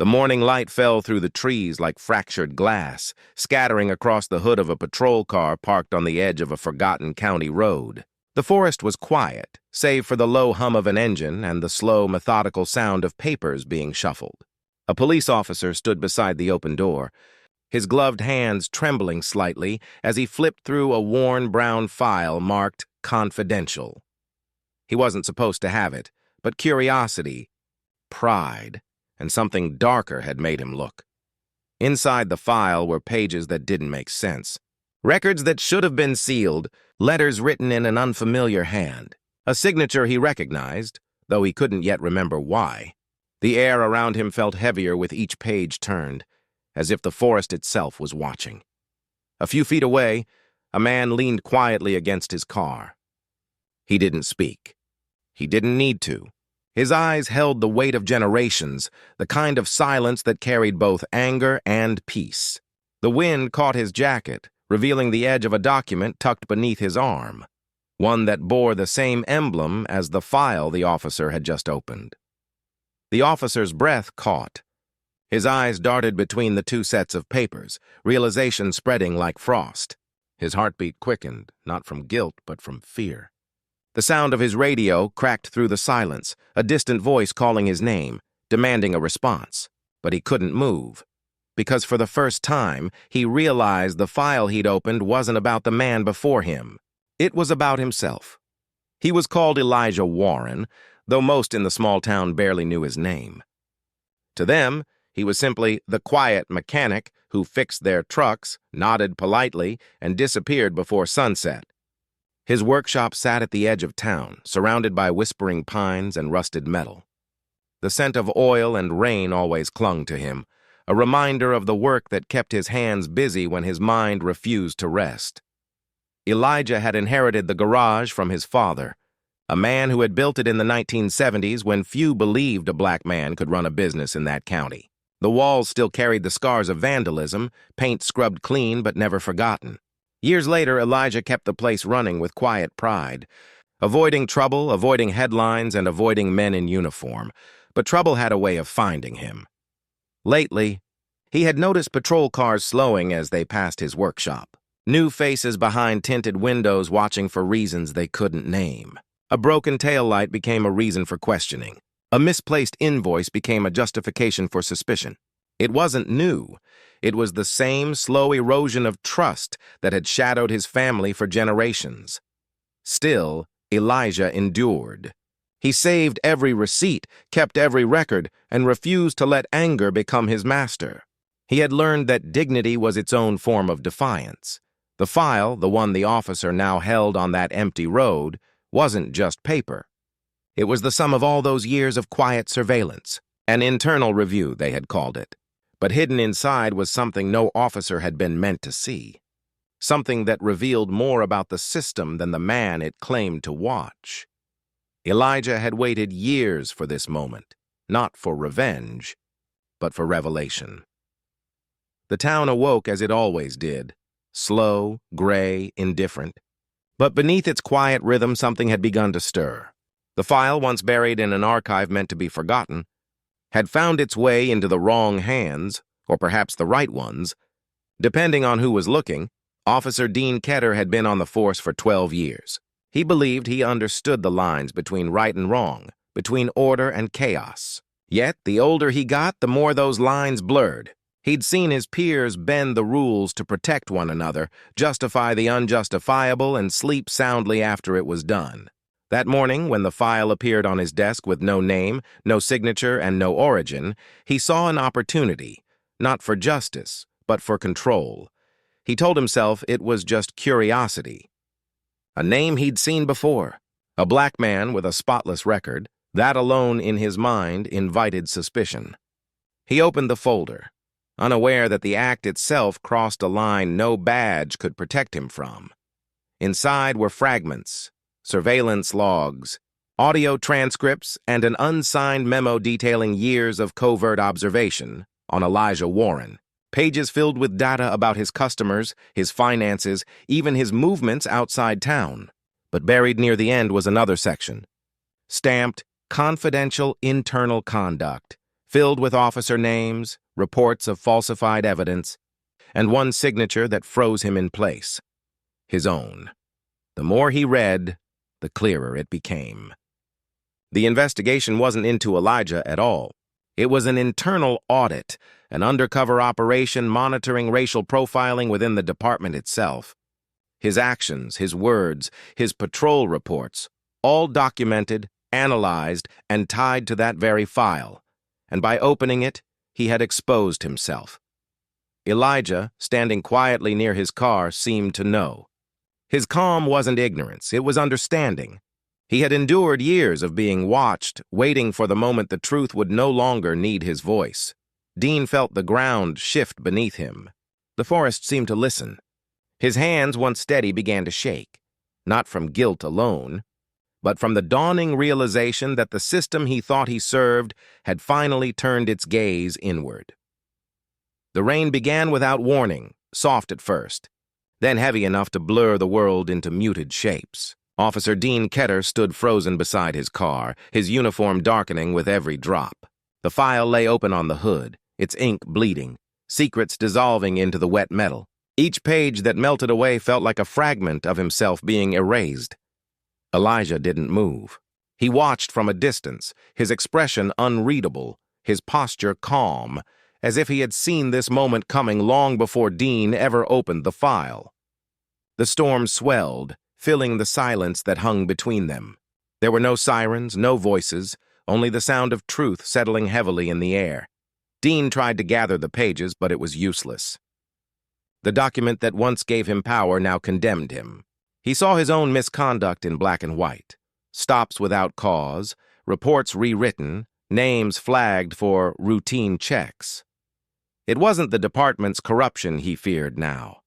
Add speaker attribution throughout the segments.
Speaker 1: The morning light fell through the trees like fractured glass, scattering across the hood of a patrol car parked on the edge of a forgotten county road. The forest was quiet, save for the low hum of an engine and the slow, methodical sound of papers being shuffled. A police officer stood beside the open door, his gloved hands trembling slightly as he flipped through a worn brown file marked "Confidential." He wasn't supposed to have it, but curiosity, pride, and something darker had made him look. Inside the file were pages that didn't make sense. Records that should have been sealed, letters written in an unfamiliar hand. A signature he recognized, though he couldn't yet remember why. The air around him felt heavier with each page turned, as if the forest itself was watching. A few feet away, a man leaned quietly against his car. He didn't speak. He didn't need to. His eyes held the weight of generations, the kind of silence that carried both anger and peace. The wind caught his jacket, revealing the edge of a document tucked beneath his arm, one that bore the same emblem as the file the officer had just opened. The officer's breath caught. His eyes darted between the two sets of papers, realization spreading like frost. His heartbeat quickened, not from guilt but from fear. The sound of his radio cracked through the silence, a distant voice calling his name, demanding a response. But he couldn't move, because for the first time, he realized the file he'd opened wasn't about the man before him. It was about himself. He was called Elijah Warren, though most in the small town barely knew his name. To them, he was simply the quiet mechanic who fixed their trucks, nodded politely, and disappeared before sunset. His workshop sat at the edge of town, surrounded by whispering pines and rusted metal. The scent of oil and rain always clung to him, a reminder of the work that kept his hands busy when his mind refused to rest. Elijah had inherited the garage from his father, a man who had built it in the 1970s when few believed a black man could run a business in that county. The walls still carried the scars of vandalism, paint scrubbed clean but never forgotten. Years later, Elijah kept the place running with quiet pride, avoiding trouble, avoiding headlines, and avoiding men in uniform. But trouble had a way of finding him. Lately, he had noticed patrol cars slowing as they passed his workshop. New faces behind tinted windows watching for reasons they couldn't name. A broken taillight became a reason for questioning. A misplaced invoice became a justification for suspicion. It wasn't new. It was the same slow erosion of trust that had shadowed his family for generations. Still, Elijah endured. He saved every receipt, kept every record, and refused to let anger become his master. He had learned that dignity was its own form of defiance. The file, the one the officer now held on that empty road, wasn't just paper. It was the sum of all those years of quiet surveillance, an internal review, they had called it. But hidden inside was something no officer had been meant to see. Something that revealed more about the system than the man it claimed to watch. Elijah had waited years for this moment, not for revenge, but for revelation. The town awoke as it always did, slow, gray, indifferent. But beneath its quiet rhythm, something had begun to stir. The file, once buried in an archive meant to be forgotten, had found its way into the wrong hands, or perhaps the right ones. Depending on who was looking, Officer Dean Ketter had been on the force for 12 years. He believed he understood the lines between right and wrong, between order and chaos. Yet, the older he got, the more those lines blurred. He'd seen his peers bend the rules to protect one another, justify the unjustifiable, and sleep soundly after it was done. That morning, when the file appeared on his desk with no name, no signature, and no origin, he saw an opportunity, not for justice, but for control. He told himself it was just curiosity. A name he'd seen before, a black man with a spotless record, that alone in his mind invited suspicion. He opened the folder, unaware that the act itself crossed a line no badge could protect him from. Inside were fragments, surveillance logs, audio transcripts, and an unsigned memo detailing years of covert observation on Elijah Warren. Pages filled with data about his customers, his finances, even his movements outside town. But buried near the end was another section, stamped "Confidential Internal Conduct," filled with officer names, reports of falsified evidence, and one signature that froze him in place, his own. The more he read, the clearer it became. The investigation wasn't into Elijah at all. It was an internal audit, an undercover operation monitoring racial profiling within the department itself. His actions, his words, his patrol reports, all documented, analyzed, and tied to that very file. And by opening it, he had exposed himself. Elijah, standing quietly near his car, seemed to know. His calm wasn't ignorance, it was understanding. He had endured years of being watched, waiting for the moment the truth would no longer need his voice. Dean felt the ground shift beneath him. The forest seemed to listen. His hands, once steady, began to shake, not from guilt alone, but from the dawning realization that the system he thought he served had finally turned its gaze inward. The rain began without warning, soft at first, then heavy enough to blur the world into muted shapes. Officer Dean Ketter stood frozen beside his car, his uniform darkening with every drop. The file lay open on the hood, its ink bleeding, secrets dissolving into the wet metal. Each page that melted away felt like a fragment of himself being erased. Elijah didn't move. He watched from a distance, his expression unreadable, his posture calm, as if he had seen this moment coming long before Dean ever opened the file. The storm swelled, filling the silence that hung between them. There were no sirens, no voices, only the sound of truth settling heavily in the air. Dean tried to gather the pages, but it was useless. The document that once gave him power now condemned him. He saw his own misconduct in black and white. Stops without cause, reports rewritten, names flagged for routine checks. It wasn't the department's corruption he feared now.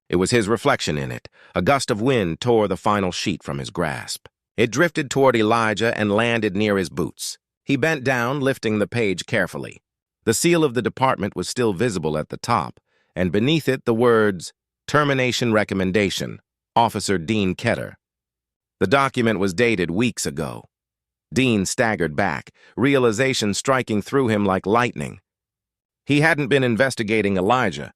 Speaker 1: It was his reflection in it. A gust of wind tore the final sheet from his grasp. It drifted toward Elijah and landed near his boots. He bent down, lifting the page carefully. The seal of the department was still visible at the top, and beneath it the words, "Termination Recommendation, Officer Dean Ketter." The document was dated weeks ago. Dean staggered back, realization striking through him like lightning. He hadn't been investigating Elijah.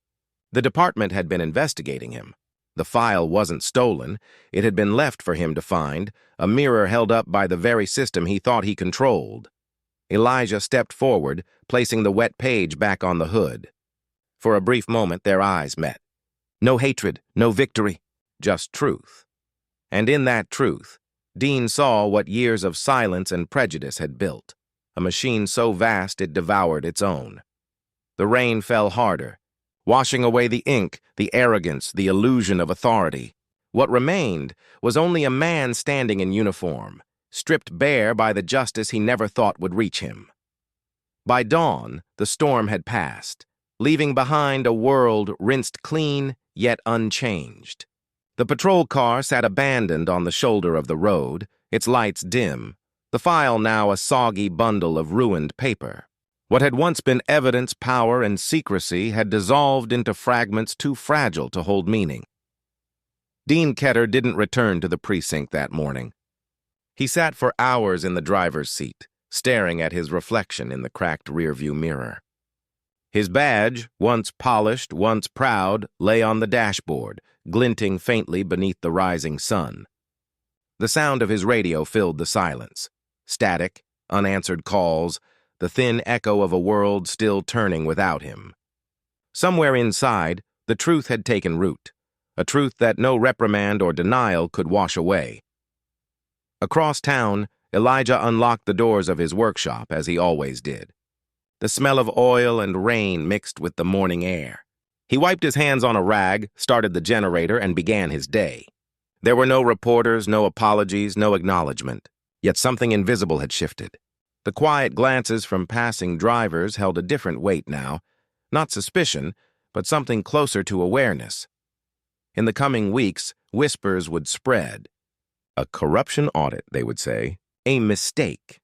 Speaker 1: The department had been investigating him. The file wasn't stolen. It had been left for him to find, a mirror held up by the very system he thought he controlled. Elijah stepped forward, placing the wet page back on the hood. For a brief moment, their eyes met. No hatred, no victory, just truth. And in that truth, Dean saw what years of silence and prejudice had built, a machine so vast it devoured its own. The rain fell harder, washing away the ink, the arrogance, the illusion of authority. What remained was only a man standing in uniform, stripped bare by the justice he never thought would reach him. By dawn, the storm had passed, leaving behind a world rinsed clean yet unchanged. The patrol car sat abandoned on the shoulder of the road, its lights dim, the file now a soggy bundle of ruined paper. What had once been evidence, power, and secrecy had dissolved into fragments too fragile to hold meaning. Dean Ketter didn't return to the precinct that morning. He sat for hours in the driver's seat, staring at his reflection in the cracked rearview mirror. His badge, once polished, once proud, lay on the dashboard, glinting faintly beneath the rising sun. The sound of his radio filled the silence. Static, unanswered calls, the thin echo of a world still turning without him. Somewhere inside, the truth had taken root, a truth that no reprimand or denial could wash away. Across town, Elijah unlocked the doors of his workshop, as he always did. The smell of oil and rain mixed with the morning air. He wiped his hands on a rag, started the generator, and began his day. There were no reporters, no apologies, no acknowledgement. Yet something invisible had shifted. The quiet glances from passing drivers held a different weight now, not suspicion, but something closer to awareness. In the coming weeks, whispers would spread. A corruption audit, they would say. A mistake.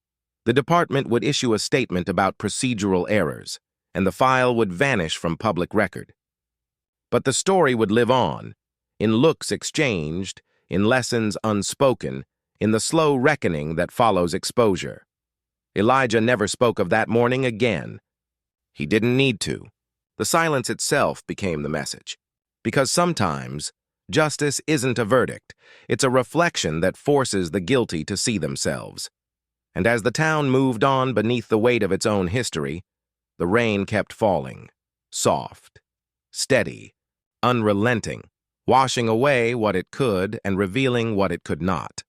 Speaker 1: The department would issue a statement about procedural errors, and the file would vanish from public record. But the story would live on, in looks exchanged, in lessons unspoken, in the slow reckoning that follows exposure. Elijah never spoke of that morning again, He didn't need to. The silence itself became the message. Because sometimes, justice isn't a verdict. It's a reflection that forces the guilty to see themselves. And as the town moved on beneath the weight of its own history, the rain kept falling, soft, steady, unrelenting, washing away what it could and revealing what it could not.